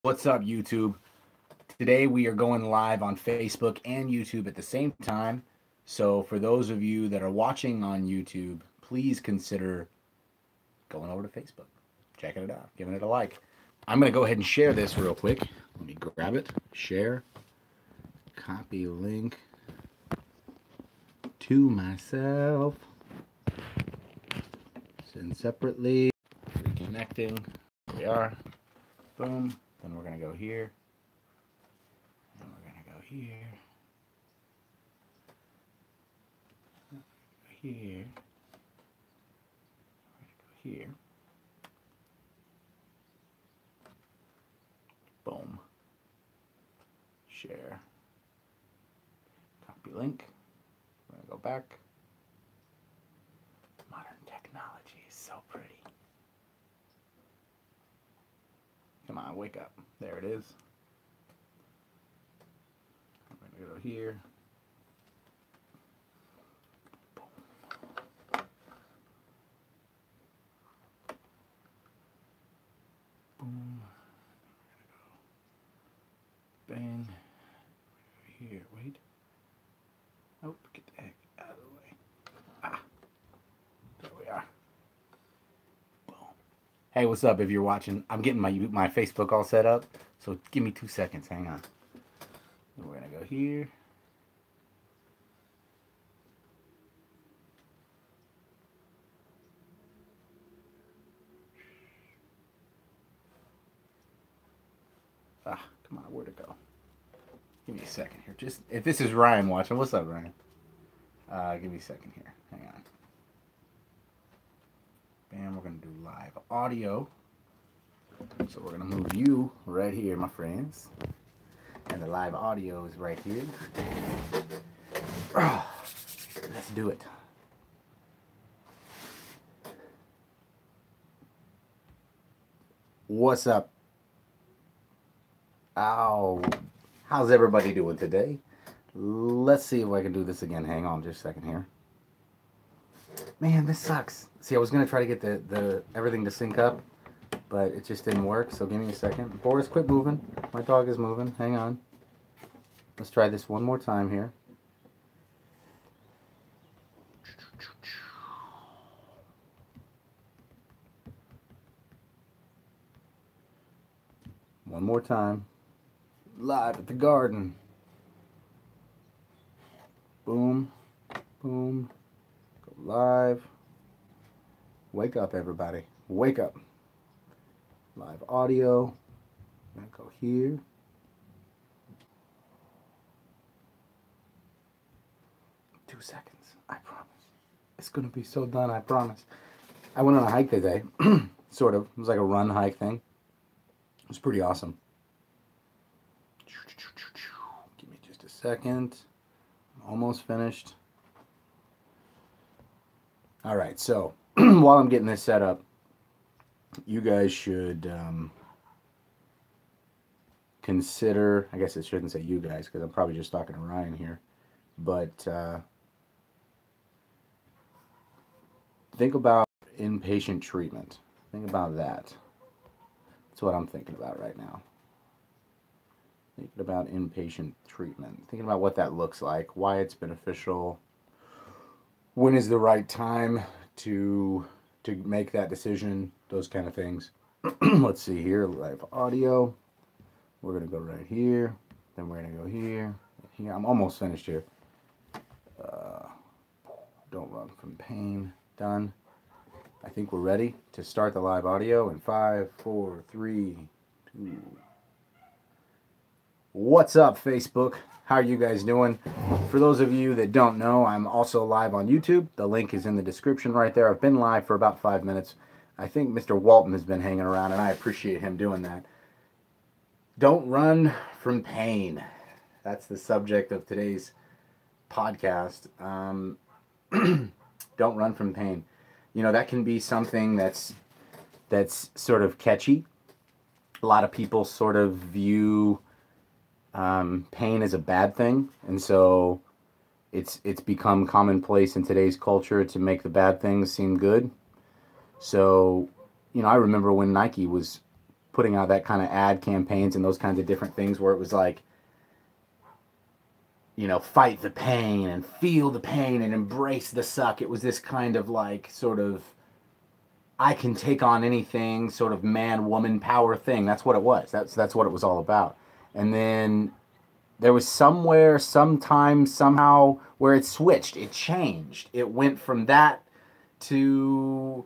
What's up, YouTube? Today we are going live on Facebook and YouTube at the same time. So, for those of you that are watching on YouTube, please consider going over to Facebook, checking it out, giving it a like. I'm going to go ahead and share this real quick. Let me grab it, share, copy link to myself, send separately, reconnecting. Here we are. Boom. Then we're going to go here. And we're going to go here. Here. Go here. Boom. Share. Copy link. We're going to go back. Modern technology is so pretty. Come on, wake up. There it is. I'm going to go here. Boom. Bang. Here, wait. Oh, get the heck out of the way. Ah. There we are. Boom. Hey, what's up if you're watching? I'm getting my Facebook all set up, so give me 2 seconds. Hang on. We're going to go here. Ah, come on, where'd it go? Give me a second here. Just if this is Ryan watching, what's up, Ryan? Give me a second here. Hang on. Bam, we're gonna do live audio. So we're gonna move you right here, my friends. And the live audio is right here. Let's do it. What's up? Ow. How's everybody doing today? Let's see if I can do this again. Hang on just a second here. Man, this sucks. See, I was going to try to get the everything to sync up, but it just didn't work, so give me a second. Boris, quit moving. My dog is moving. Hang on. Let's try this one more time here. One more time. Live at the garden. Boom. Boom. Go live. Wake up, everybody. Wake up. Live audio. I'm going to go here. Two seconds. I promise. It's going to be so done, I promise. I went on a hike today. Sort of. It was like a run hike thing. It was pretty awesome. Give me just a second. I'm almost finished. All right, so while I'm getting this set up, you guys should consider, I guess it shouldn't say you guys because I'm probably just talking to Ryan here, but think about inpatient treatment. Think about that. That's what I'm thinking about right now. Thinking about inpatient treatment. Thinking about what that looks like, why it's beneficial, when is the right time to make that decision, those kind of things. Let's see here, live audio. We're going to go right here. Then we're going to go here. Here, I'm almost finished here. Don't run from pain. Done. I think we're ready to start the live audio in 5, 4, 3, 2. What's up, Facebook? How are you guys doing? For those of you that don't know, I'm also live on YouTube. The link is in the description right there. I've been live for about 5 minutes. I think Mr. Walton has been hanging around, and I appreciate him doing that. Don't run from pain. That's the subject of today's podcast. Don't run from pain. You know, that can be something that's sort of catchy. A lot of people sort of view pain as a bad thing, and so it's become commonplace in today's culture to make the bad things seem good. So, you know, I remember when Nike was putting out that kind of ad campaigns and those kinds of different things where it was like, you know, fight the pain and feel the pain and embrace the suck. It was this kind of like sort of I can take on anything sort of man woman power thing. That's what it was. That's what it was all about. And then there was somewhere, sometime, somehow where it switched. It changed. It went from that to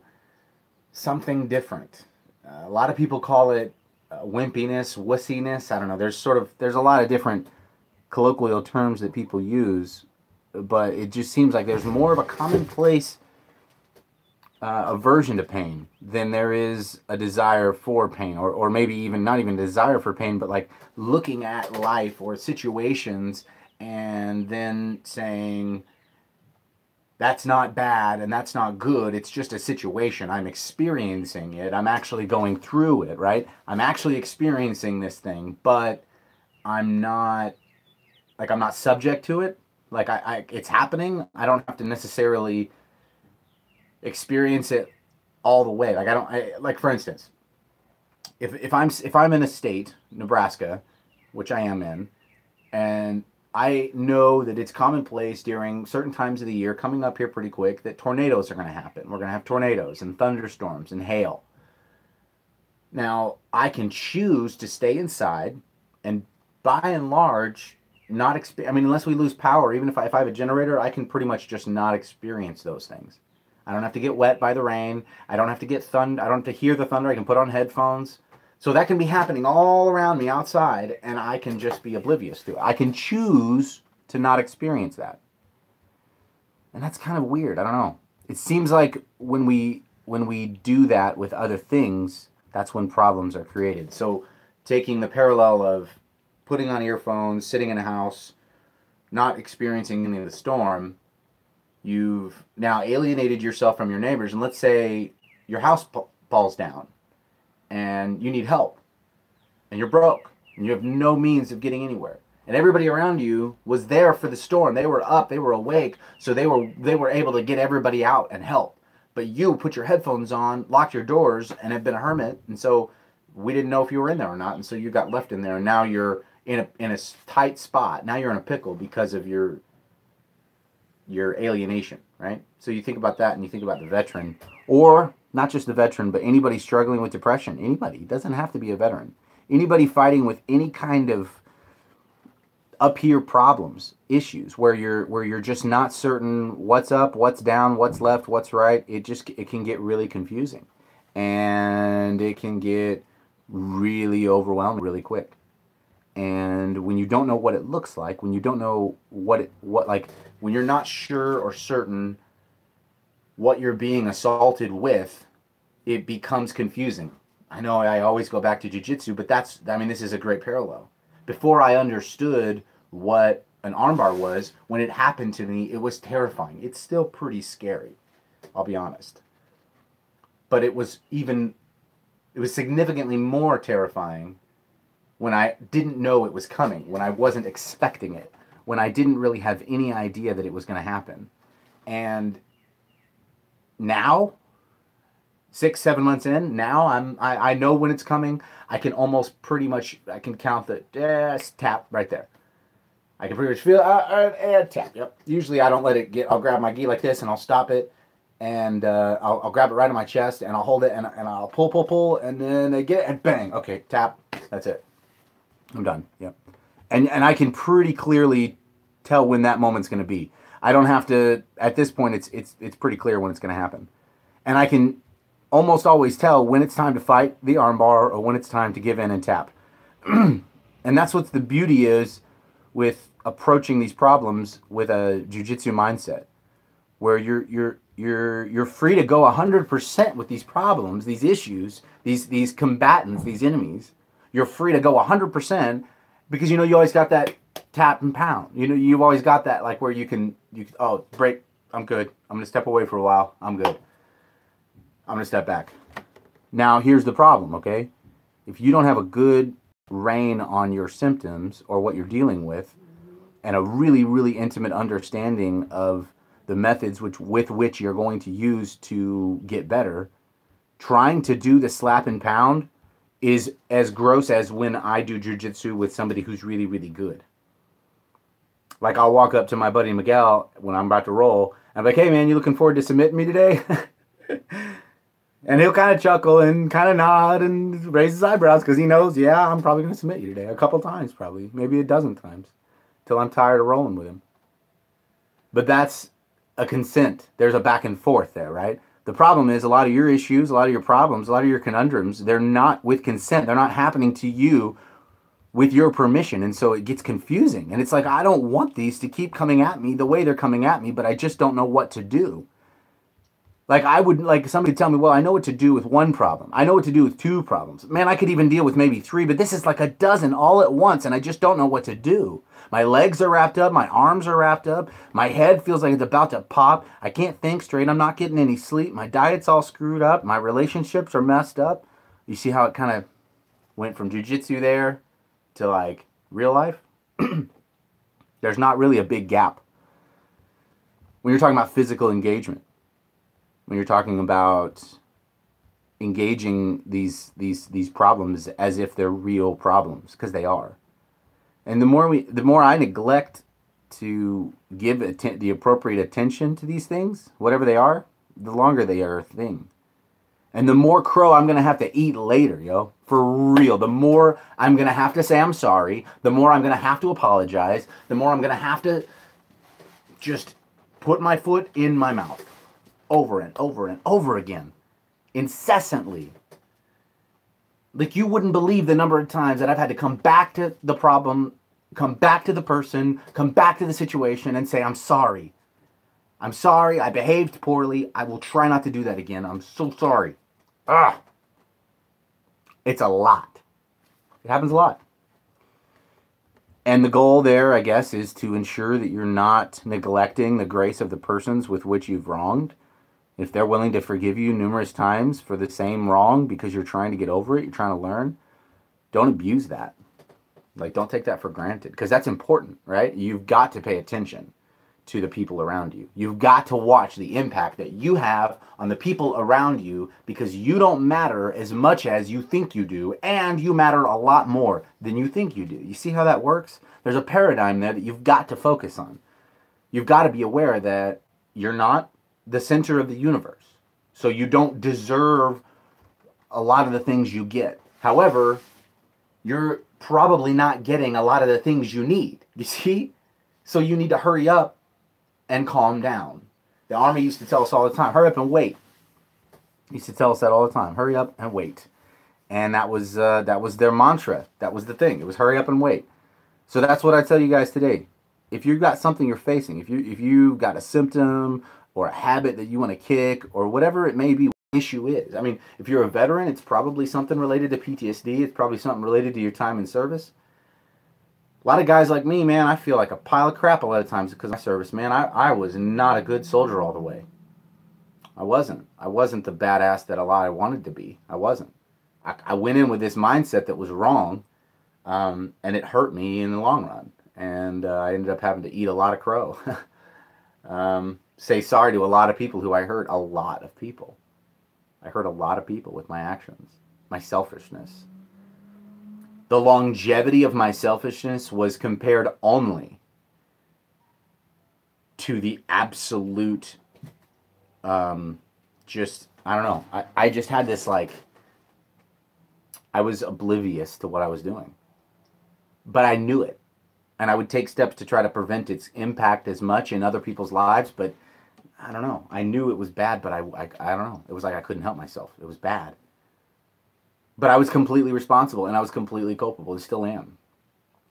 something different. A lot of people call it wimpiness, wussiness. I don't know. There's a lot of different colloquial terms that people use, but it just seems like there's more of a commonplace aversion to pain than there is a desire for pain, or maybe even not even desire for pain, but like looking at life or situations and then saying, that's not bad and that's not good. It's just a situation. I'm experiencing it. I'm actually going through it, right? I'm actually experiencing this thing, but I'm not subject to it. Like it's happening. I don't have to necessarily experience it all the way. Like like for instance, if I'm in a state, Nebraska, which I am in, and I know that it's commonplace during certain times of the year, coming up here pretty quick, that tornadoes are going to happen. We're going to have tornadoes and thunderstorms and hail. Now, I can choose to stay inside and by and large not experience. I mean, unless we lose power, even if I have a generator, I can pretty much just not experience those things. I don't have to get wet by the rain. I don't have to get thunder. I don't have to hear the thunder. I can put on headphones. So that can be happening all around me outside, and I can just be oblivious to it. I can choose to not experience that. And that's kind of weird. I don't know. It seems like when we do that with other things, that's when problems are created. So taking the parallel of putting on earphones, sitting in a house, not experiencing any of the storm, you've now alienated yourself from your neighbors. And let's say your house falls down and you need help and you're broke and you have no means of getting anywhere. And everybody around you was there for the storm. They were up, they were awake, so they were able to get everybody out and help. But you put your headphones on, locked your doors, and have been a hermit, and so we didn't know if you were in there or not, and so you got left in there, and now you're in a tight spot. Now you're in a pickle because of your alienation, right? So you think about that, and you think about the veteran, or not just the veteran, but anybody struggling with depression. Anybody. It doesn't have to be a veteran. Anybody fighting with any kind of up here problems, issues, where you're just not certain what's up, what's down, what's left, what's right. It can get really confusing, and it can get really overwhelming really quick. And when you don't know what it looks like, when you don't know when you're not sure or certain what you're being assaulted with, it becomes confusing. I know I always go back to jiu-jitsu, but this is a great parallel. Before I understood what an armbar was, when it happened to me, it was terrifying. It's still pretty scary, I'll be honest. But it was significantly more terrifying when I didn't know it was coming, when I wasn't expecting it, when I didn't really have any idea that it was going to happen. And now, 6-7 months in, now I know when it's coming. I can almost pretty much, I can count the tap right there. I can pretty much feel tap. Yep. Usually I don't let it get. I'll grab my gi like this and I'll stop it, and I'll grab it right on my chest and I'll hold it and I'll pull, and then I get it and bang. Okay, tap. That's it. I'm done. Yep. And I can pretty clearly tell when that moment's going to be. I don't have to. At this point, it's pretty clear when it's going to happen, and I can almost always tell when it's time to fight the armbar or when it's time to give in and tap. And that's what the beauty is with approaching these problems with a jiu-jitsu mindset, where you're free to go 100% with these problems, these issues, these combatants, these enemies. You're free to go 100% because you always got that tap and pound. You've always got that, like, where you can break. I'm good. I'm gonna step away for a while. I'm good. I'm going to step back. Now, here's the problem, okay? If you don't have a good rein on your symptoms or what you're dealing with, and a really, really intimate understanding of the methods with which you're going to use to get better, trying to do the slap and pound is as gross as when I do jujitsu with somebody who's really, really good. Like, I'll walk up to my buddy Miguel when I'm about to roll, and I'm like, hey, man, you looking forward to submitting me today? And he'll kind of chuckle and kind of nod and raise his eyebrows because he knows, yeah, I'm probably going to submit you today. A couple times, probably. Maybe a dozen times. Till I'm tired of rolling with him. But that's a consent. There's a back and forth there, right? The problem is a lot of your issues, a lot of your problems, a lot of your conundrums, they're not with consent. They're not happening to you with your permission. And so it gets confusing. And it's like, I don't want these to keep coming at me the way they're coming at me, but I just don't know what to do. Like, I would like somebody to tell me, well, I know what to do with one problem. I know what to do with two problems. Man, I could even deal with maybe three, but this is like a dozen all at once, and I just don't know what to do. My legs are wrapped up. My arms are wrapped up. My head feels like it's about to pop. I can't think straight. I'm not getting any sleep. My diet's all screwed up. My relationships are messed up. You see how it kind of went from jiu-jitsu there to, like, real life? There's not really a big gap. When you're talking about physical engagement, when you're talking about engaging these problems as if they're real problems, because they are. And the more I neglect to give the appropriate attention to these things, whatever they are, the longer they are a thing. And the more crow I'm going to have to eat later, yo. For real. The more I'm going to have to say I'm sorry, the more I'm going to have to apologize, the more I'm going to have to just put my foot in my mouth. Over and over and over again. Incessantly. Like, you wouldn't believe the number of times that I've had to come back to the problem, come back to the person, come back to the situation and say, I'm sorry. I'm sorry. I behaved poorly. I will try not to do that again. I'm so sorry. Ah. It's a lot. It happens a lot. And the goal there, I guess, is to ensure that you're not neglecting the grace of the persons with which you've wronged. If they're willing to forgive you numerous times for the same wrong because you're trying to get over it, you're trying to learn, don't abuse that. Like, don't take that for granted, because that's important, right? You've got to pay attention to the people around you. You've got to watch the impact that you have on the people around you, because you don't matter as much as you think you do, and you matter a lot more than you think you do. You see how that works? There's a paradigm there that you've got to focus on. You've got to be aware that you're not the center of the universe. So you don't deserve a lot of the things you get. However, you're probably not getting a lot of the things you need. You see? So you need to hurry up and calm down. The Army used to tell us all the time, hurry up and wait. Used to tell us that all the time, hurry up and wait. And that was their mantra. That was the thing. It was hurry up and wait. So that's what I tell you guys today. If you've got something you're facing, if you've got a symptom or a habit that you want to kick, or whatever it may be, what the issue is. I mean, if you're a veteran, it's probably something related to PTSD. It's probably something related to your time in service. A lot of guys like me, man, I feel like a pile of crap a lot of times because of my service, man. I was not a good soldier all the way. I wasn't. I wasn't the badass that a lot I wanted to be. I wasn't. I went in with this mindset that was wrong, and it hurt me in the long run. And I ended up having to eat a lot of crow. Say sorry to a lot of people who I hurt. A lot of people. I hurt a lot of people with my actions, my selfishness. The longevity of my selfishness was compared only to the absolute, I don't know. I just had this, like, I was oblivious to what I was doing. But I knew it. And I would take steps to try to prevent its impact as much in other people's lives, but I don't know. I knew it was bad, but I don't know. It was like I couldn't help myself. It was bad. But I was completely responsible, and I was completely culpable, and still am.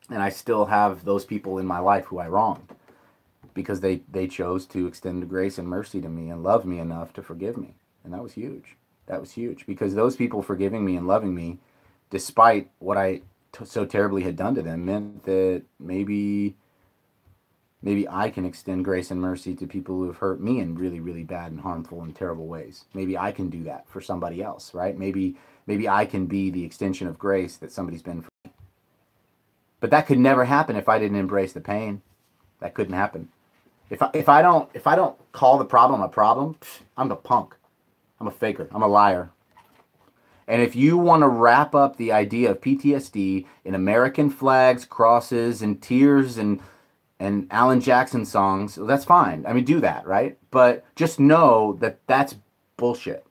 And I still have those people in my life who I wronged because they chose to extend grace and mercy to me and love me enough to forgive me. And that was huge. That was huge, because those people forgiving me and loving me, despite what I so terribly had done to them, meant that maybe I can extend grace and mercy to people who have hurt me in really, really bad and harmful and terrible ways. Maybe I can do that for somebody else, right? Maybe I can be the extension of grace that somebody's been for me. But that could never happen if I didn't embrace the pain. That couldn't happen. If I don't call the problem a problem, I'm a punk. I'm a faker. I'm a liar. And if you want to wrap up the idea of PTSD in American flags, crosses, and tears and Alan Jackson songs, well, that's fine. I mean, do that, right? But just know that that's bullshit.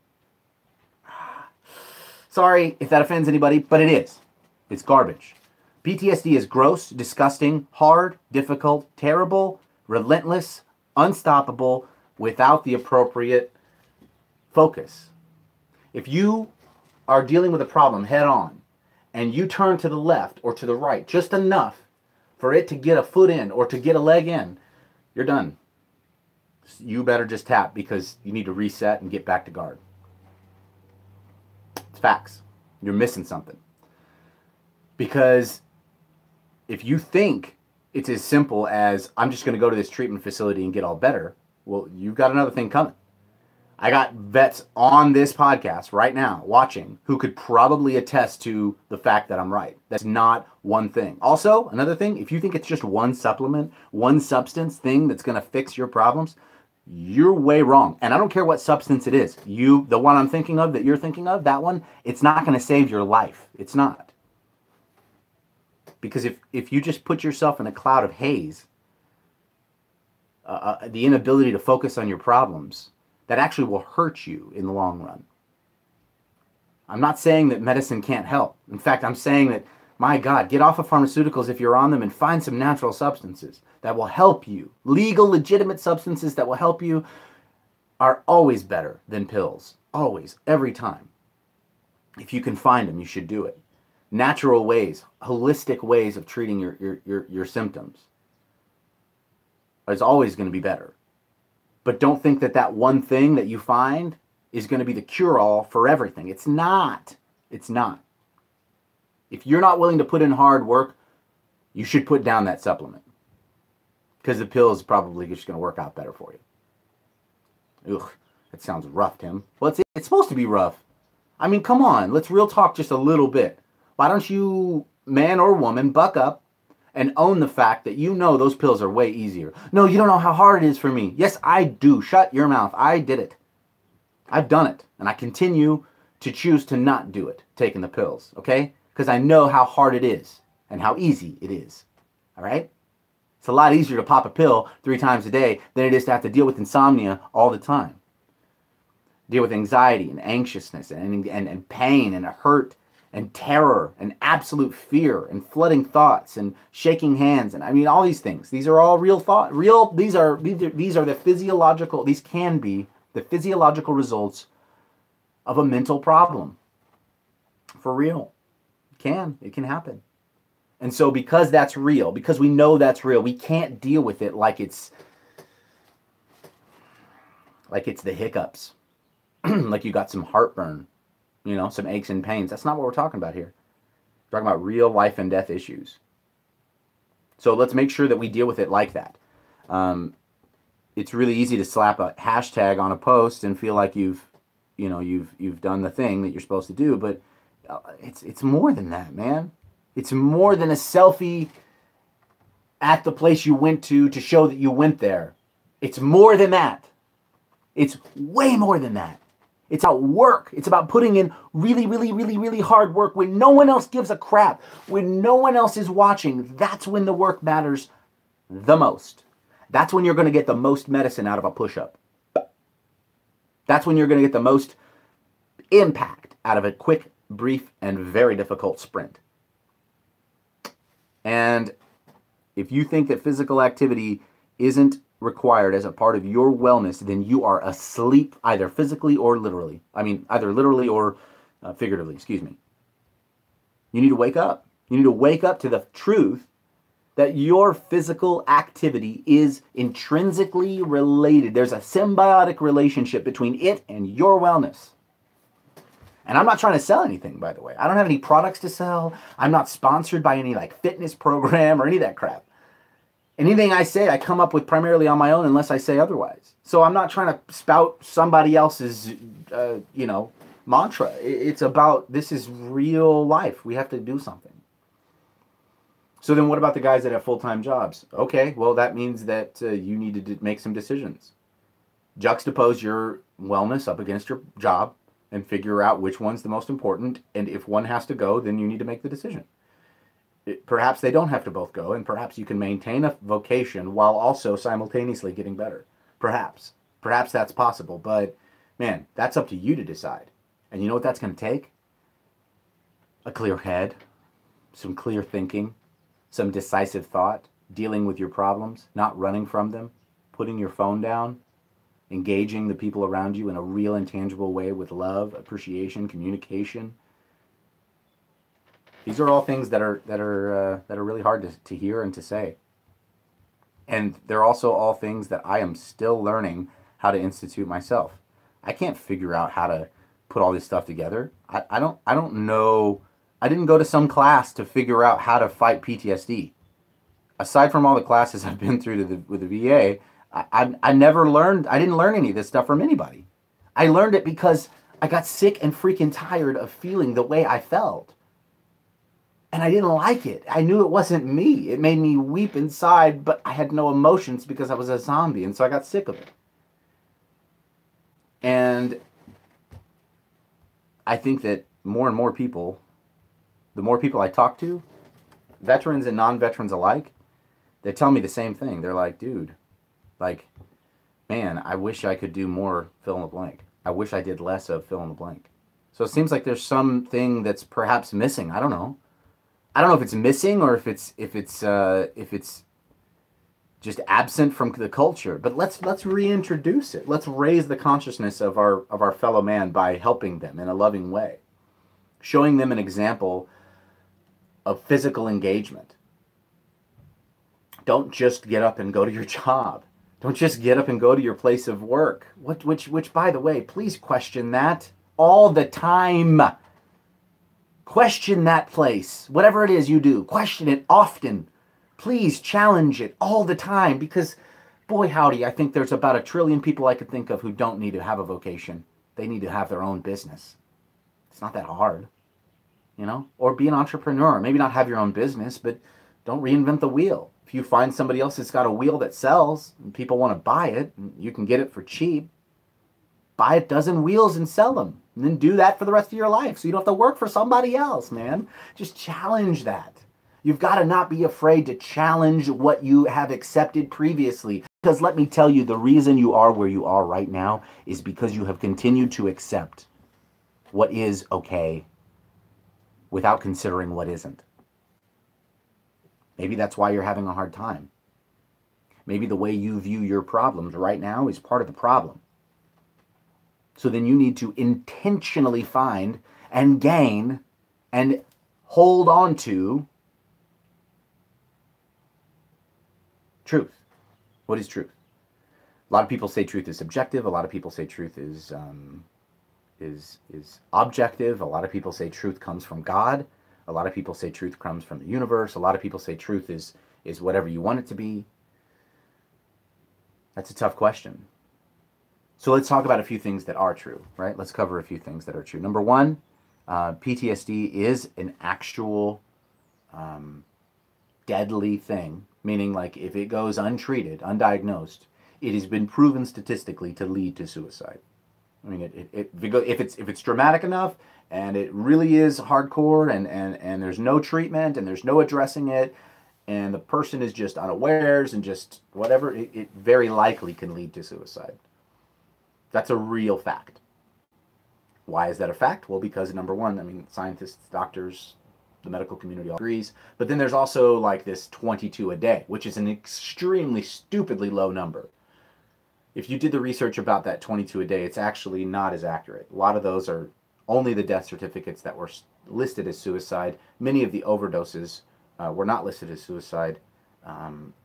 Sorry if that offends anybody, but it is. It's garbage. PTSD is gross, disgusting, hard, difficult, terrible, relentless, unstoppable, without the appropriate focus. If you are dealing with a problem head on and you turn to the left or to the right just enough for it to get a foot in or to get a leg in, you're done. You better just tap because you need to reset and get back to guard. It's facts. You're missing something. Because if you think it's as simple as I'm just going to go to this treatment facility and get all better, well, you've got another thing coming. I got vets on this podcast right now watching who could probably attest to the fact that I'm right. That's not one thing. Also, another thing, if you think it's just one supplement, one substance thing that's going to fix your problems, you're way wrong. And I don't care what substance it is. The one I'm thinking of, that you're thinking of, that one, it's not going to save your life. It's not. Because if you just put yourself in a cloud of haze, the inability to focus on your problems, that actually will hurt you in the long run. I'm not saying that medicine can't help. In fact, I'm saying that, my God, get off of pharmaceuticals if you're on them and find some natural substances that will help you. Legal, legitimate substances that will help you are always better than pills. Always, every time. If you can find them, you should do it. Natural ways, holistic ways of treating your symptoms is always going to be better. But don't think that that one thing that you find is going to be the cure-all for everything. It's not. It's not. If you're not willing to put in hard work, you should put down that supplement. Because the pill is probably just going to work out better for you. Ugh, that sounds rough, Tim. Well, it's supposed to be rough. I mean, come on. Let's real talk just a little bit. Why don't you, man or woman, buck up and own the fact that you know those pills are way easier. No, you don't know how hard it is for me. Yes, I do. Shut your mouth. I did it. I've done it. And I continue to choose to not do it, taking the pills, okay? Because I know how hard it is and how easy it is, all right? It's a lot easier to pop a pill 3 times a day than it is to have to deal with insomnia all the time. Deal with anxiety and anxiousness and pain and hurt and terror and absolute fear and flooding thoughts and shaking hands, and I mean all these things. These are all real these are the physiological, these can be the physiological results of a mental problem. For real. It can happen. And so because that's real, because we know that's real, we can't deal with it like it's the hiccups. Like you got some heartburn. You know, some aches and pains. That's not what we're talking about here. We're talking about real life and death issues. So let's make sure that we deal with it like that. It's really easy to slap a hashtag on a post and feel like you've done the thing that you're supposed to do, but it's more than that, man. It's more than a selfie at the place you went to show that you went there. It's more than that. It's way more than that. It's about work. It's about putting in really, really, really, really hard work when no one else gives a crap. When no one else is watching, that's when the work matters the most. That's when you're going to get the most medicine out of a push-up. That's when you're going to get the most impact out of a quick, brief, and very difficult sprint. And if you think that physical activity isn't required as a part of your wellness, then you are asleep, either physically or literally. I mean, either literally or figuratively, excuse me. You need to wake up. You need to wake up to the truth that your physical activity is intrinsically related. There's a symbiotic relationship between it and your wellness. And I'm not trying to sell anything, by the way. I don't have any products to sell. I'm not sponsored by any fitness program or any of that crap. Anything I say, I come up with primarily on my own unless I say otherwise. So I'm not trying to spout somebody else's, mantra. It's about, this is real life. We have to do something. So then what about the guys that have full-time jobs? Okay, well, that means that you need to make some decisions. Juxtapose your wellness up against your job and figure out which one's the most important. And if one has to go, then you need to make the decision. Perhaps they don't have to both go, and perhaps you can maintain a vocation while also simultaneously getting better. Perhaps that's possible, but man, that's up to you to decide. And you know what that's going to take? A clear head, some clear thinking, some decisive thought, dealing with your problems, not running from them, putting your phone down, engaging the people around you in a real and tangible way with love, appreciation, communication. These are all things that are really hard to hear and to say. And they're also all things that I am still learning how to institute myself. I can't figure out how to put all this stuff together. I don't know. I didn't go to some class to figure out how to fight PTSD. Aside from all the classes I've been through with the VA, I never learned. I didn't learn any of this stuff from anybody. I learned it because I got sick and freaking tired of feeling the way I felt. And I didn't like it. I knew it wasn't me. It made me weep inside, but I had no emotions because I was a zombie, and so I got sick of it. And I think that more and more people, the more people I talk to, veterans and non-veterans alike, they tell me the same thing. They're like, dude, like, man, I wish I could do more fill in the blank. I wish I did less of fill in the blank. So it seems like there's something that's perhaps missing. I don't know. I don't know if it's missing or if it's just absent from the culture. But let's reintroduce it. Let's raise the consciousness of our fellow man by helping them in a loving way, showing them an example of physical engagement. Don't just get up and go to your job. Don't just get up and go to your place of work. Which by the way, please question that all the time. Question that place. Whatever it is you do, question it often. Please challenge it all the time, because boy howdy, I think there's about 1 trillion people I could think of who don't need to have a vocation. They need to have their own business. It's not that hard, you know? Or be an entrepreneur. Maybe not have your own business, but don't reinvent the wheel. If you find somebody else that's got a wheel that sells and people want to buy it, and you can get it for cheap, buy a dozen wheels and sell them. And then do that for the rest of your life so you don't have to work for somebody else, man. Just challenge that. You've got to not be afraid to challenge what you have accepted previously. Because let me tell you, the reason you are where you are right now is because you have continued to accept what is okay without considering what isn't. Maybe that's why you're having a hard time. Maybe the way you view your problems right now is part of the problem. So then you need to intentionally find and gain and hold on to truth. What is truth? A lot of people say truth is subjective. A lot of people say truth is objective. A lot of people say truth comes from God. A lot of people say truth comes from the universe. A lot of people say truth is whatever you want it to be. That's a tough question. So let's talk about a few things that are true, right? Let's cover a few things that are true. Number one, PTSD is an actual deadly thing, meaning like if it goes untreated, undiagnosed, it has been proven statistically to lead to suicide. I mean, if it's dramatic enough and it really is hardcore and there's no treatment and there's no addressing it and the person is just unawares and just whatever, it very likely can lead to suicide. That's a real fact. Why is that a fact? Well, because number one, I mean, scientists, doctors, the medical community all agrees. But then there's also like this 22 a day, which is an extremely stupidly low number. If you did the research about that 22 a day, it's actually not as accurate. A lot of those are only the death certificates that were listed as suicide. Many of the overdoses were not listed as suicide.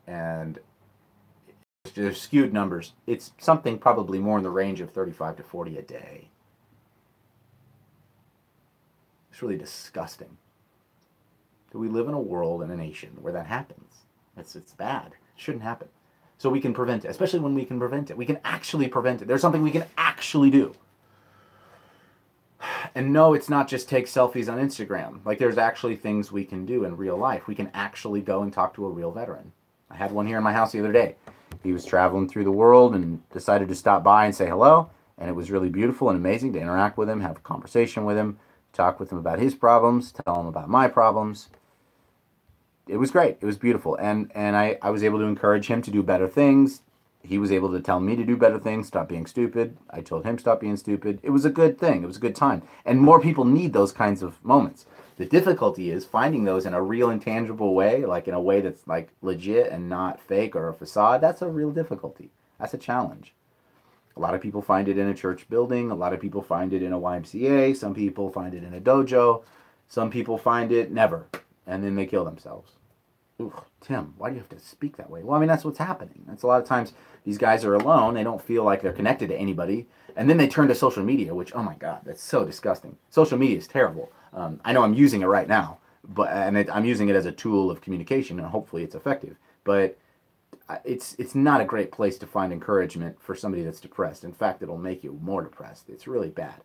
And they're skewed numbers. It's something probably more in the range of 35 to 40 a day. It's really disgusting. Do we live in a world and a nation where that happens? It's bad. It shouldn't happen. So we can prevent it, especially when we can prevent it. We can actually prevent it. There's something we can actually do. And no, it's not just take selfies on Instagram. Like there's actually things we can do in real life. We can actually go and talk to a real veteran. I had one here in my house the other day. He was traveling through the world and decided to stop by and say hello. And it was really beautiful and amazing to interact with him, have a conversation with him, talk with him about his problems, tell him about my problems. It was great. It was beautiful. And I was able to encourage him to do better things. He was able to tell me to do better things, stop being stupid. I told him stop being stupid. It was a good thing. It was a good time. And more people need those kinds of moments. The difficulty is finding those in a real and tangible way, like in a way that's like legit and not fake or a facade. That's a real difficulty. That's a challenge. A lot of people find it in a church building. A lot of people find it in a YMCA. Some people find it in a dojo. Some people find it never. And then they kill themselves. Ooh, Tim, why do you have to speak that way? Well, I mean, that's what's happening. That's a lot of times these guys are alone. They don't feel like they're connected to anybody. And then they turn to social media, which, oh my God, that's so disgusting. Social media is terrible. I know I'm using it right now, I'm using it as a tool of communication, and hopefully it's effective. But it's not a great place to find encouragement for somebody that's depressed. In fact, it'll make you more depressed. It's really bad.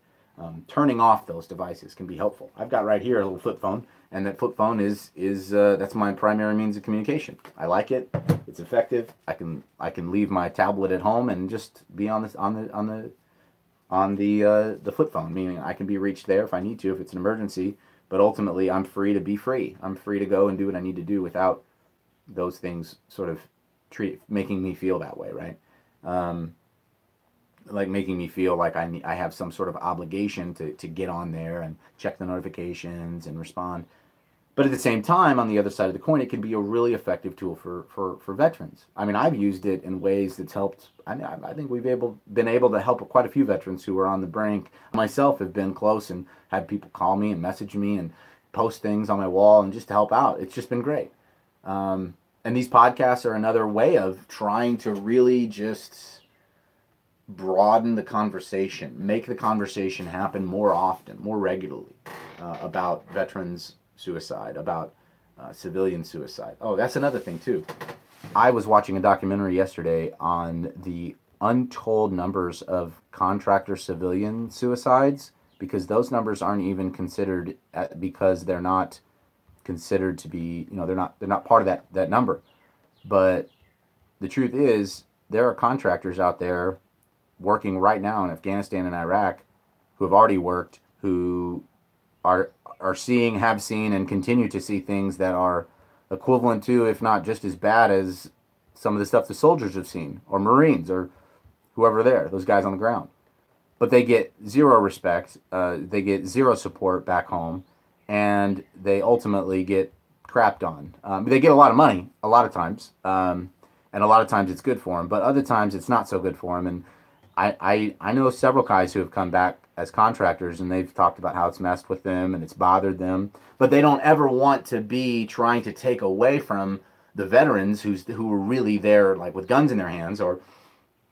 Turning off those devices can be helpful. I've got right here a little flip phone, and that flip phone is that's my primary means of communication. I like it. It's effective. I can leave my tablet at home and just be on the flip phone, meaning I can be reached there if I need to, if it's an emergency. But ultimately, I'm free to be free. I'm free to go and do what I need to do without those things sort of making me feel that way, right? Like making me feel like I have some sort of obligation to get on there and check the notifications and respond. But at the same time, on the other side of the coin, it can be a really effective tool for veterans. I mean, I've used it in ways that's helped. I think we've been able to help quite a few veterans who are on the brink. Myself have been close and had people call me and message me and post things on my wall and just to help out. It's just been great. And these podcasts are another way of trying to really just broaden the conversation, make the conversation happen more often, more regularly about veterans suicide, about civilian suicide. Oh, that's another thing too. I was watching a documentary yesterday on the untold numbers of contractor civilian suicides, because those numbers aren't even considered because they're not considered to be, they're not part of that number. But the truth is, there are contractors out there working right now in Afghanistan and Iraq who have already worked, who are seeing, have seen, and continue to see things that are equivalent to, if not just as bad as some of the stuff the soldiers have seen, or Marines, or whoever there, those guys on the ground. But they get zero respect, they get zero support back home, and they ultimately get crapped on. They get a lot of money, a lot of times, and a lot of times it's good for them, but other times it's not so good for them. And I know several guys who have come back as contractors, and they've talked about how it's messed with them and it's bothered them, but they don't ever want to be trying to take away from the veterans who are really there, like with guns in their hands, or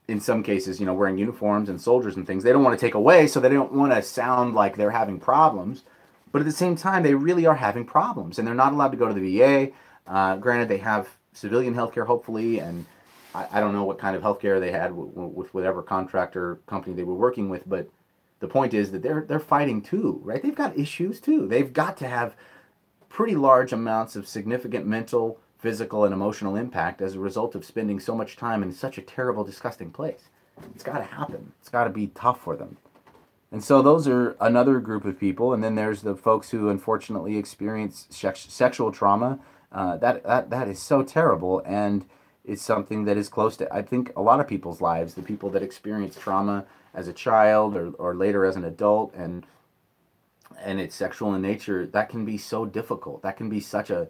in some cases, wearing uniforms and soldiers and things. They don't want to take away, so they don't want to sound like they're having problems, but at the same time, they really are having problems, and they're not allowed to go to the VA. Granted, they have civilian healthcare, hopefully, and I don't know what kind of healthcare they had with whatever contractor company they were working with, but the point is that they're fighting too, right? They've got issues too. They've got to have pretty large amounts of significant mental, physical, and emotional impact as a result of spending so much time in such a terrible, disgusting place. It's got to happen. It's got to be tough for them. And so those are another group of people. And then there's the folks who unfortunately experience sexual trauma. That is so terrible. And it's something that is close to, I think, a lot of people's lives. The people that experience trauma as a child or later as an adult, and it's sexual in nature, that can be so difficult. That can be such an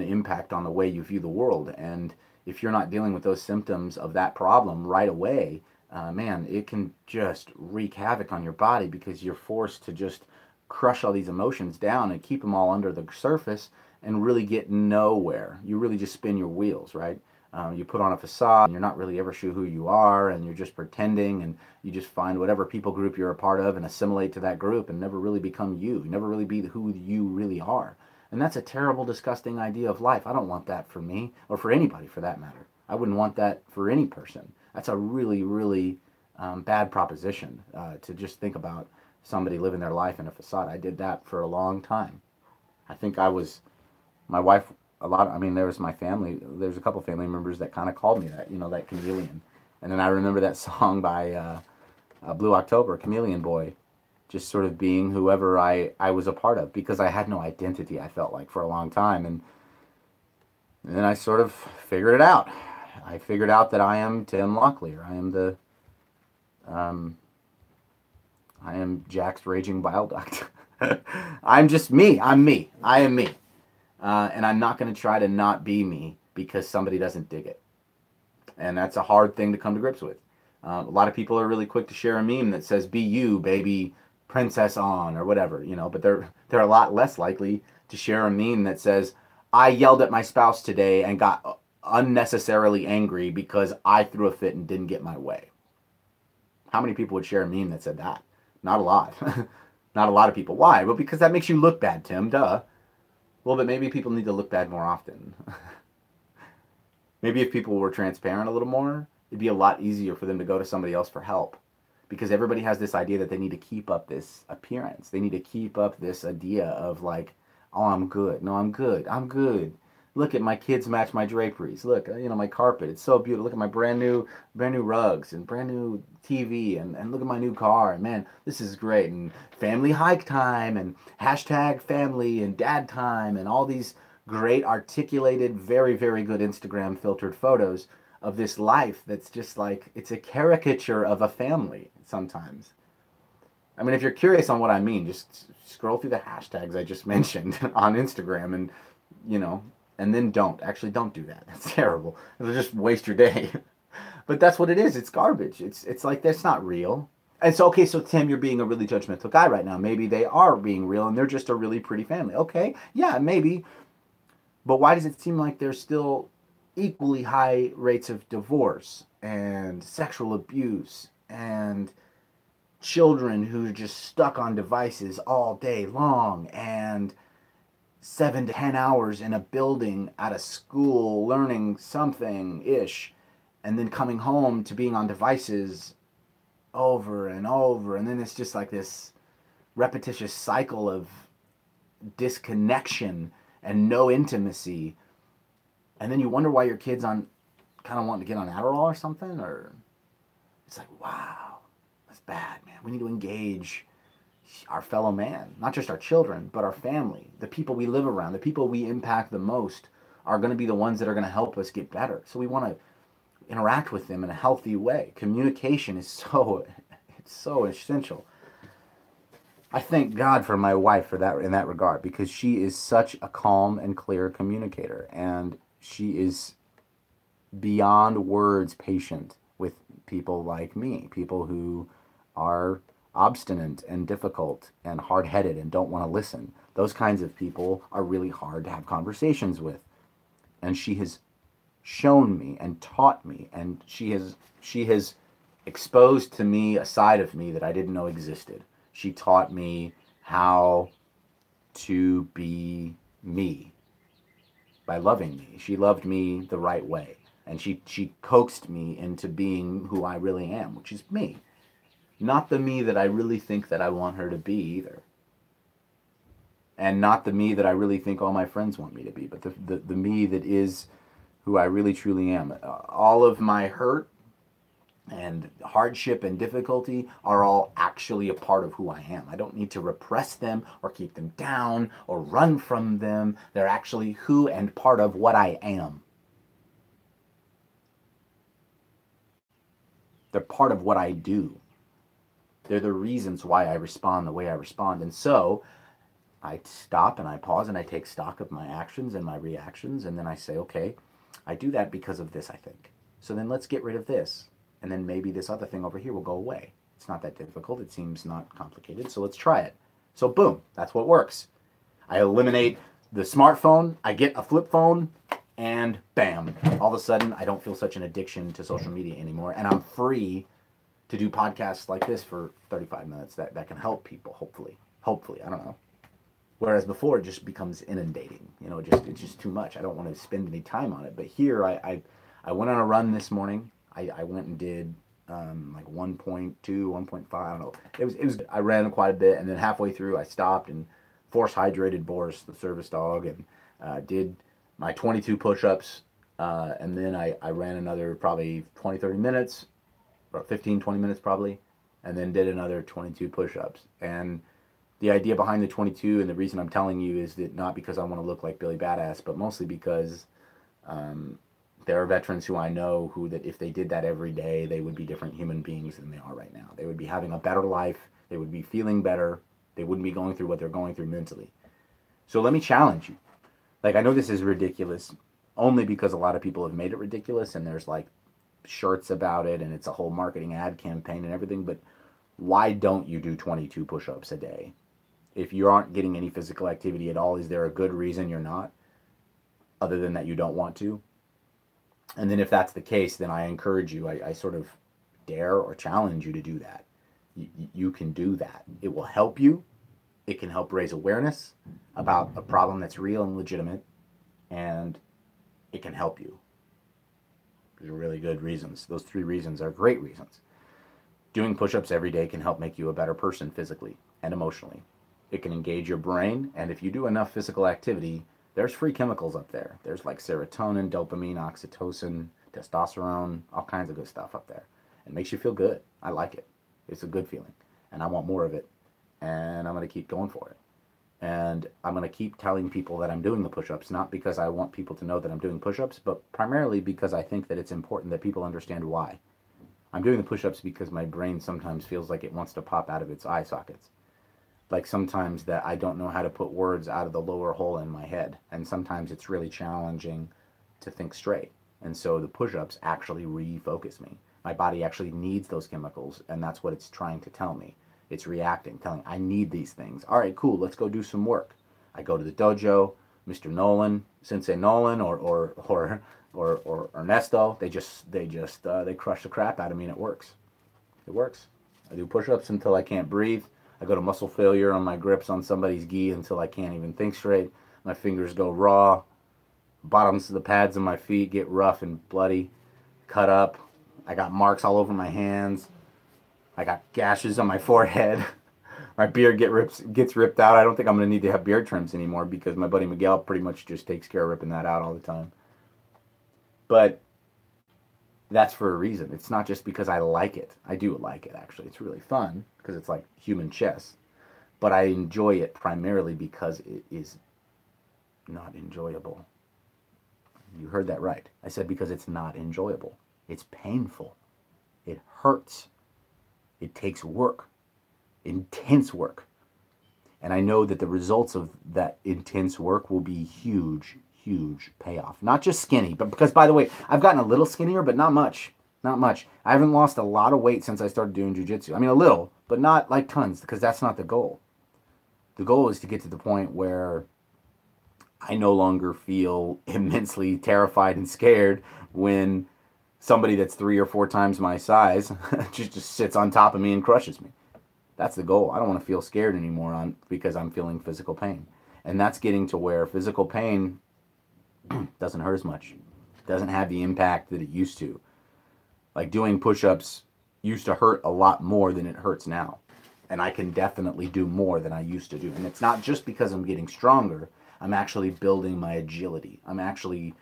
impact on the way you view the world. And if you're not dealing with those symptoms of that problem right away, man, it can just wreak havoc on your body, because you're forced to just crush all these emotions down and keep them all under the surface and really get nowhere. You really just spin your wheels, right? You put on a facade, and you're not really ever sure who you are, and you're just pretending, and you just find whatever people group you're a part of and assimilate to that group and never really become you. You never really be who you really are. And that's a terrible, disgusting idea of life. I don't want that for me, or for anybody for that matter. I wouldn't want that for any person. That's a really, really bad proposition, to just think about somebody living their life in a facade. I did that for a long time. I think my wife, there was my family, there's a couple family members that kind of called me that, that chameleon. And then I remember that song by Blue October, Chameleon Boy, just sort of being whoever I was a part of because I had no identity, I felt like, for a long time. And then I sort of figured it out. I figured out that I am Tim Locklear. Um, I am Jack's raging bile duct. I'm just me. I'm me. I am me. And I'm not going to try to not be me because somebody doesn't dig it. And that's a hard thing to come to grips with. A lot of people are really quick to share a meme that says "Be you, baby, princess on" or whatever, but they're a lot less likely to share a meme that says "I yelled at my spouse today and got unnecessarily angry because I threw a fit and didn't get my way." How many people would share a meme that said that? Not a lot. Not a lot of people. Why? Well, because that makes you look bad, Tim. Duh. Well, but maybe people need to look bad more often. Maybe if people were transparent a little more, it'd be a lot easier for them to go to somebody else for help. Because everybody has this idea that they need to keep up this appearance. They need to keep up this idea of like, oh, I'm good. No, I'm good. I'm good. Look at my kids match my draperies. Look, my carpet. It's so beautiful. Look at my brand new rugs and brand new TV and look at my new car. And man, this is great. And family hike time and hashtag family and dad time and all these great articulated, very, very good Instagram filtered photos of this life that's just like, it's a caricature of a family sometimes. I mean, if you're curious on what I mean, just scroll through the hashtags I just mentioned on Instagram and, and then don't do that. That's terrible. It'll just waste your day. But that's what it is. It's garbage. It's like, that's not real. And so, okay, so Tim, you're being a really judgmental guy right now. Maybe they are being real and they're just a really pretty family. Okay, yeah, maybe. But why does it seem like there's still equally high rates of divorce and sexual abuse and children who are just stuck on devices all day long and 7 to 10 hours in a building at a school learning something ish and then coming home to being on devices over and over, and then it's just like this repetitious cycle of disconnection and no intimacy, and then you wonder why your kid's on kind of wanting to get on Adderall or something, or it's like, wow, that's bad, man. We need to engage our fellow man, not just our children, but our family, the people we live around, the people we impact the most are going to be the ones that are going to help us get better. So we want to interact with them in a healthy way. Communication is so essential. I thank God for my wife for that in that regard, because she is such a calm and clear communicator, and she is beyond words patient with people like me, people who are obstinate and difficult and hard-headed and don't want to listen. Those kinds of people are really hard to have conversations with. And she has shown me and taught me, and she has exposed to me a side of me that I didn't know existed. She taught me how to be me by loving me. She loved me the right way, and she coaxed me into being who I really am, which is me. Not the me that I really think that I want her to be either. And not the me that I really think all my friends want me to be, but the me that is who I really truly am. All of my hurt and hardship and difficulty are all actually a part of who I am. I don't need to repress them or keep them down or run from them. They're actually who and part of what I am. They're part of what I do. They're the reasons why I respond the way I respond. And so I stop and I pause and I take stock of my actions and my reactions, and then I say, okay, I do that because of this, I think. So then let's get rid of this. And then maybe this other thing over here will go away. It's not that difficult. It seems not complicated. So let's try it. So boom, that's what works. I eliminate the smartphone. I get a flip phone, and bam. All of a sudden, I don't feel such an addiction to social media anymore. And I'm free to do podcasts like this for 35 minutes that can help people, hopefully. Hopefully, I don't know. Whereas before, it just becomes inundating. It's just too much. I don't want to spend any time on it. But here, I went on a run this morning. I went and did like 1.2, 1.5, I don't know. It was. I ran quite a bit, and then halfway through, I stopped and force hydrated Boris, the service dog, and did my 22 push-ups, and then I ran another probably 20, 30 minutes, or 15, 20 minutes probably, and then did another 22 push-ups. And the idea behind the 22, and the reason I'm telling you, is that not because I want to look like Billy Badass, but mostly because there are veterans who I know who, that if they did that every day, they would be different human beings than they are right now. They would be having a better life. They would be feeling better. They wouldn't be going through what they're going through mentally. So let me challenge you. Like, I know this is ridiculous only because a lot of people have made it ridiculous, and there's like shirts about it, and it's a whole marketing ad campaign and everything, but why don't you do 22 push-ups a day? If you aren't getting any physical activity at all, is there a good reason you're not, other than that you don't want to? And then if that's the case, then I encourage you, I sort of dare or challenge you to do that. You can do that. It will help you. It can help raise awareness about a problem that's real and legitimate, and it can help you. Those are really good reasons. Those 3 reasons are great reasons. Doing push-ups every day can help make you a better person physically and emotionally. It can engage your brain, and if you do enough physical activity, there's free chemicals up there. There's like serotonin, dopamine, oxytocin, testosterone, all kinds of good stuff up there. It makes you feel good. I like it. It's a good feeling, and I want more of it, and I'm going to keep going for it. And I'm going to keep telling people that I'm doing the push-ups, not because I want people to know that I'm doing push-ups, but primarily because I think that it's important that people understand why. I'm doing the push-ups because my brain sometimes feels like it wants to pop out of its eye sockets. Like sometimes that I don't know how to put words out of the lower hole in my head. And sometimes it's really challenging to think straight. And so the push-ups actually refocus me. My body actually needs those chemicals, and that's what it's trying to tell me. It's reacting, telling, I need these things. All right, cool, let's go do some work. I go to the dojo, Mr. Nolan, Sensei Nolan, or Ernesto, they crush the crap out of me, and it works. It works. I do push-ups until I can't breathe. I go to muscle failure on my grips on somebody's gi until I can't even think straight. My fingers go raw. Bottoms of the pads of my feet get rough and bloody, cut up. I got marks all over my hands. I got gashes on my forehead. My beard gets ripped out. I don't think I'm going to need to have beard trims anymore because my buddy Miguel pretty much just takes care of ripping that out all the time. But that's for a reason. It's not just because I like it. I do like it, actually. It's really fun because it's like human chess. But I enjoy it primarily because it is not enjoyable. You heard that right. I said because it's not enjoyable. It's painful. It hurts. It takes work. Intense work. And I know that the results of that intense work will be huge, huge payoff. Not just skinny, but because, by the way, I've gotten a little skinnier, but not much. Not much. I haven't lost a lot of weight since I started doing jiu-jitsu. I mean, a little, but not like tons, because that's not the goal. The goal is to get to the point where I no longer feel immensely terrified and scared when somebody that's 3 or 4 times my size just sits on top of me and crushes me. That's the goal. I don't want to feel scared anymore because I'm feeling physical pain. And that's getting to where physical pain doesn't hurt as much. Doesn't have the impact that it used to. Like doing push-ups used to hurt a lot more than it hurts now. And I can definitely do more than I used to do. And it's not just because I'm getting stronger. I'm actually building my agility. I'm actually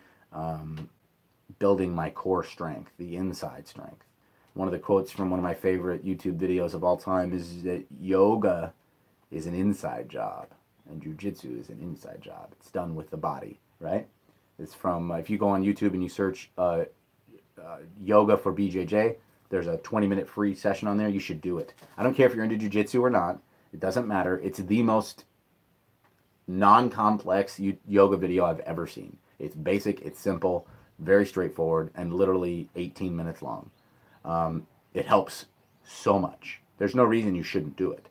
building my core strength, the inside strength. One of the quotes from one of my favorite YouTube videos of all time is that yoga is an inside job and jiu-jitsu is an inside job. It's done with the body, right? It's from, if you go on YouTube and you search yoga for BJJ, there's a 20-minute free session on there. You should do it. I don't care if you're into jiu-jitsu or not. It doesn't matter. It's the most non-complex yoga video I've ever seen. It's basic, it's simple, very straightforward, and literally 18 minutes long. It helps so much. There's no reason you shouldn't do it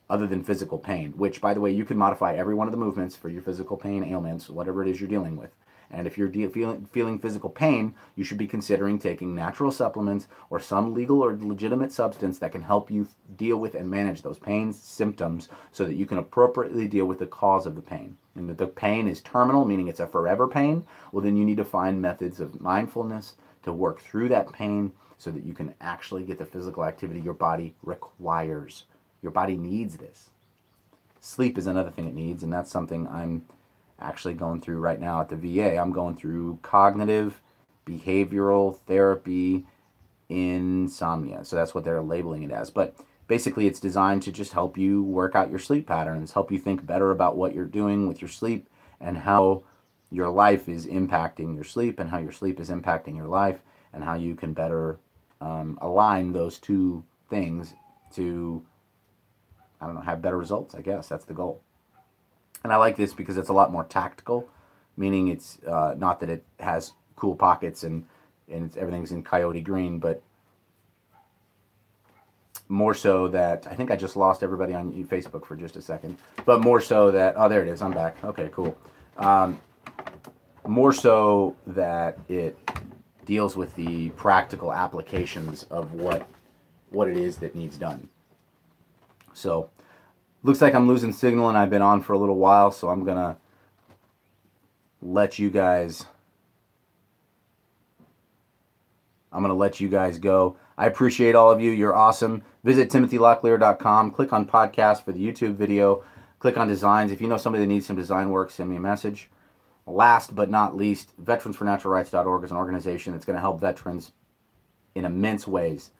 other than physical pain, which, by the way, you can modify every one of the movements for your physical pain ailments, whatever it is you're dealing with. And if you're feeling physical pain, you should be considering taking natural supplements or some legal or legitimate substance that can help you deal with and manage those pain symptoms so that you can appropriately deal with the cause of the pain. And if the pain is terminal, meaning it's a forever pain, well, then you need to find methods of mindfulness to work through that pain so that you can actually get the physical activity your body requires. Your body needs this. Sleep is another thing it needs, and that's something I'm actually going through right now at the VA. I'm going through cognitive behavioral therapy insomnia. So that's what they're labeling it as. But basically it's designed to just help you work out your sleep patterns, help you think better about what you're doing with your sleep and how your life is impacting your sleep and how your sleep is impacting your life and how you can better align those two things to, I don't know, have better results. I guess that's the goal. And I like this because it's a lot more tactical, meaning it's not that it has cool pockets and everything's in coyote green, but more so that, I think I just lost everybody on Facebook for just a second, but more so that, oh, there it is, I'm back. Okay, cool. More so that it deals with the practical applications of what it is that needs done. So, looks like I'm losing signal and I've been on for a little while, so I'm going to let you guys go. I appreciate all of you. You're awesome. Visit timothylocklear.com. Click on podcast for the YouTube video. Click on designs. If you know somebody that needs some design work, send me a message. Last but not least, veteransfornaturalrights.org is an organization that's going to help veterans in immense ways.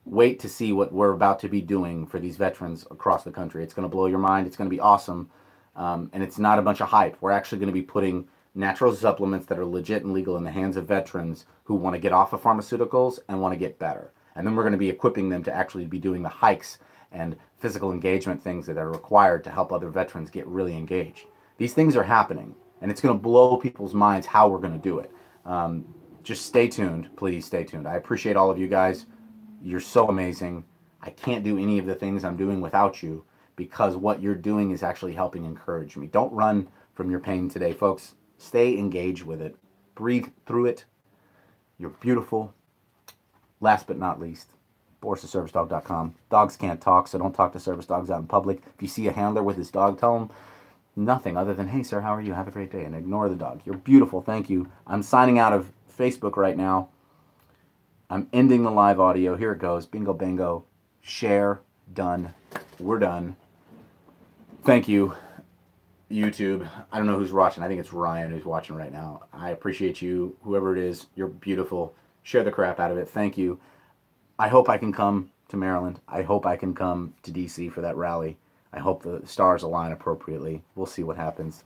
Wait to see what we're about to be doing for these veterans across the country. It's going to blow your mind. It's going to be awesome. And it's not a bunch of hype. We're actually going to be putting natural supplements that are legit and legal in the hands of veterans who want to get off of pharmaceuticals and want to get better. And then we're going to be equipping them to actually be doing the hikes and physical engagement things that are required to help other veterans get really engaged. These things are happening, and it's going to blow people's minds how we're going to do it. Just stay tuned. Please stay tuned. I appreciate all of you guys. You're so amazing. I can't do any of the things I'm doing without you, because what you're doing is actually helping encourage me. Don't run from your pain today, folks. Stay engaged with it. Breathe through it. You're beautiful. Last but not least, BorisTheServiceDog.com. Dogs can't talk, so don't talk to service dogs out in public. If you see a handler with his dog, tell him nothing other than, hey, sir, how are you? Have a great day. And ignore the dog. You're beautiful. Thank you. I'm signing out of Facebook right now. I'm ending the live audio. Here it goes. Bingo, bango. Share. Done. We're done. Thank you, YouTube. I don't know who's watching. I think it's Ryan who's watching right now. I appreciate you. Whoever it is, you're beautiful. Share the crap out of it. Thank you. I hope I can come to Maryland. I hope I can come to DC for that rally. I hope the stars align appropriately. We'll see what happens.